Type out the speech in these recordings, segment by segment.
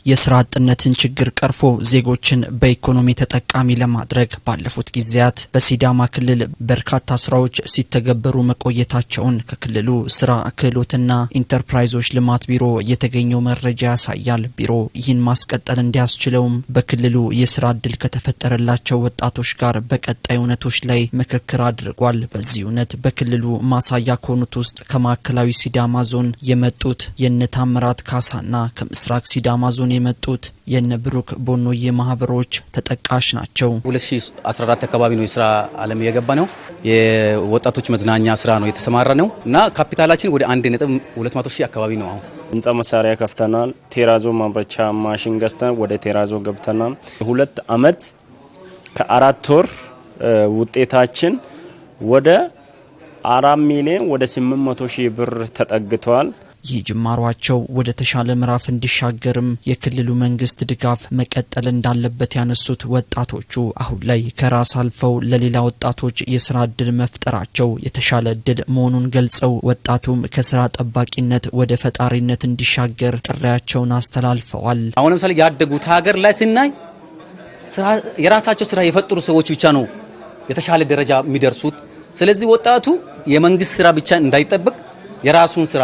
የስራ አጥነትን ችግር ቀርፎ ዜጎችን በኢኮኖሚ ተጠቃሚ ለማድረግ ባለፉት ጊዜያት በሲዳማ ክልል በርካታ ስራዎች ሲተገበሩ መቆየታቸውን ከክልሉ ስራ ክህሎትና ኢንተርፕራይዞች ልማት ቢሮ የተገኘው መረጃ ያሳያል። ቢሮ ይህን ማስቀጠል እንዲያስችለውም በክልሉ የስራ እድል ከተፈጠረላቸው ወጣቶች ጋር በቀጣይ እውነቶች ላይ ምክክር አድርጓል። በዚህ እውነት በክልሉ ማሳያ ከሆኑት ውስጥ ከማዕከላዊ ሲዳማ ዞን የመጡት የነታምራት ካሳና ከምስራቅ ሲዳማ ዞን የመጡት የነብሩክ ቦኖዬ ማህበሮች ተጠቃሽ ናቸው። 2014 አካባቢ ነው የስራ ዓለም የገባ ነው። የወጣቶች መዝናኛ ስራ ነው የተሰማራ ነው እና ካፒታላችን ወደ 1.200 ሺህ አካባቢ ነው። አሁን ህንጻ መሳሪያ ከፍተናል። ቴራዞ ማምረቻ ማሽን ገዝተን ወደ ቴራዞ ገብተናል። 2 አመት ከ4 ወር ውጤታችን ወደ 4 ሚሊዮን ወደ 800 ሺህ ብር ተጠግቷል። ይህ ጅማሯቸው ወደ ተሻለ ምዕራፍ እንዲሻገርም የክልሉ መንግስት ድጋፍ መቀጠል እንዳለበት ያነሱት ወጣቶቹ አሁን ላይ ከራስ አልፈው ለሌላ ወጣቶች የስራ እድል መፍጠራቸው የተሻለ እድል መሆኑን ገልጸው ወጣቱም ከስራ ጠባቂነት ወደ ፈጣሪነት እንዲሻገር ጥሪያቸውን አስተላልፈዋል። አሁን ለምሳሌ ያደጉት ሀገር ላይ ስናይ የራሳቸው ስራ የፈጠሩ ሰዎች ብቻ ነው የተሻለ ደረጃ የሚደርሱት። ስለዚህ ወጣቱ የመንግስት ስራ ብቻ እንዳይጠብቅ የራሱን ስራ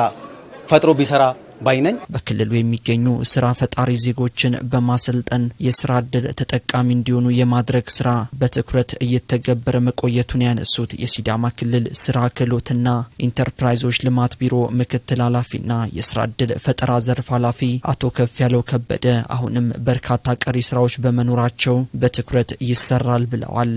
ፈጥሮ ቢሰራ ባይነኝ። በክልሉ የሚገኙ ስራ ፈጣሪ ዜጎችን በማሰልጠን የስራ እድል ተጠቃሚ እንዲሆኑ የማድረግ ስራ በትኩረት እየተገበረ መቆየቱን ያነሱት የሲዳማ ክልል ስራ ክህሎትና ኢንተርፕራይዞች ልማት ቢሮ ምክትል ኃላፊና የስራ እድል ፈጠራ ዘርፍ ኃላፊ አቶ ከፍያለው ከበደ አሁንም በርካታ ቀሪ ስራዎች በመኖራቸው በትኩረት ይሰራል ብለዋል።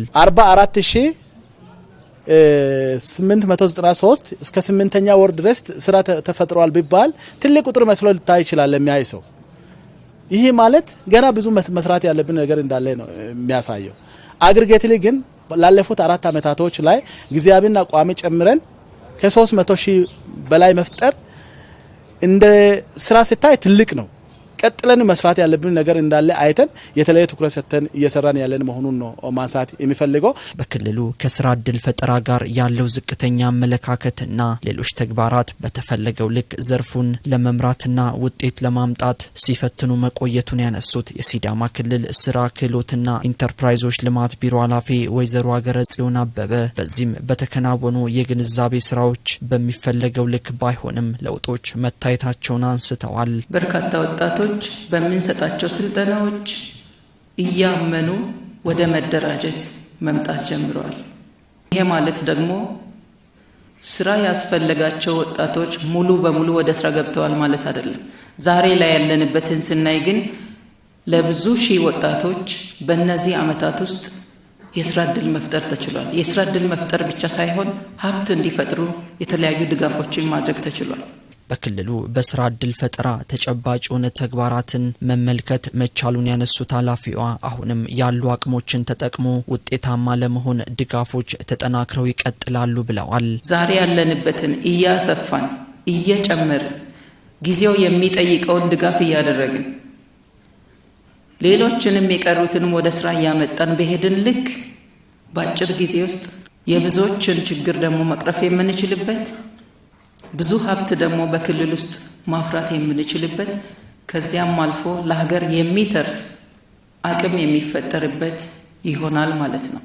44893 እስከ 8ኛ ወር ድረስ ስራ ተፈጥሯል ቢባል ትልቅ ቁጥር መስሎ ሊታይ ይችላል ለሚያይ ሰው። ይሄ ማለት ገና ብዙ መስራት ያለብን ነገር እንዳለ ነው የሚያሳየው። አግሪጌትሊ ግን ላለፉት 4 አመታቶች ላይ ጊዜያዊና ቋሚ ጨምረን ከ300 ሺህ በላይ መፍጠር እንደ ስራ ሲታይ ትልቅ ነው። ቀጥለን መስራት ያለብን ነገር እንዳለ አይተን የተለየ ትኩረት ሰጥተን እየሰራን ያለን መሆኑን ነው ማንሳት የሚፈልገው። በክልሉ ከስራ እድል ፈጠራ ጋር ያለው ዝቅተኛ አመለካከትና ሌሎች ተግባራት በተፈለገው ልክ ዘርፉን ለመምራትና ውጤት ለማምጣት ሲፈትኑ መቆየቱን ያነሱት የሲዳማ ክልል ስራ ክህሎትና ኢንተርፕራይዞች ልማት ቢሮ ኃላፊ ወይዘሮ አገረጽዮን አበበ በዚህም በተከናወኑ የግንዛቤ ስራዎች በሚፈለገው ልክ ባይሆንም ለውጦች መታየታቸውን አንስተዋል። በርካታ ወጣቶች በሚንሰጣቸው ስልጠናዎች እያመኑ ወደ መደራጀት መምጣት ጀምረዋል። ይሄ ማለት ደግሞ ስራ ያስፈልጋቸው ወጣቶች ሙሉ በሙሉ ወደ ስራ ገብተዋል ማለት አይደለም። ዛሬ ላይ ያለንበትን ስናይ ግን ለብዙ ሺህ ወጣቶች በእነዚህ አመታት ውስጥ የስራ እድል መፍጠር ተችሏል። የስራ እድል መፍጠር ብቻ ሳይሆን ሀብት እንዲፈጥሩ የተለያዩ ድጋፎችን ማድረግ ተችሏል። በክልሉ በስራ እድል ፈጠራ ተጨባጭ የሆነ ተግባራትን መመልከት መቻሉን ያነሱት ኃላፊዋ አሁንም ያሉ አቅሞችን ተጠቅሞ ውጤታማ ለመሆን ድጋፎች ተጠናክረው ይቀጥላሉ ብለዋል። ዛሬ ያለንበትን እያሰፋን እየጨመርን ጊዜው የሚጠይቀውን ድጋፍ እያደረግን ሌሎችንም የቀሩትንም ወደ ስራ እያመጣን በሄድን ልክ በአጭር ጊዜ ውስጥ የብዙዎችን ችግር ደግሞ መቅረፍ የምንችልበት ብዙ ሀብት ደግሞ በክልል ውስጥ ማፍራት የምንችልበት ከዚያም አልፎ ለሀገር የሚተርፍ አቅም የሚፈጠርበት ይሆናል ማለት ነው።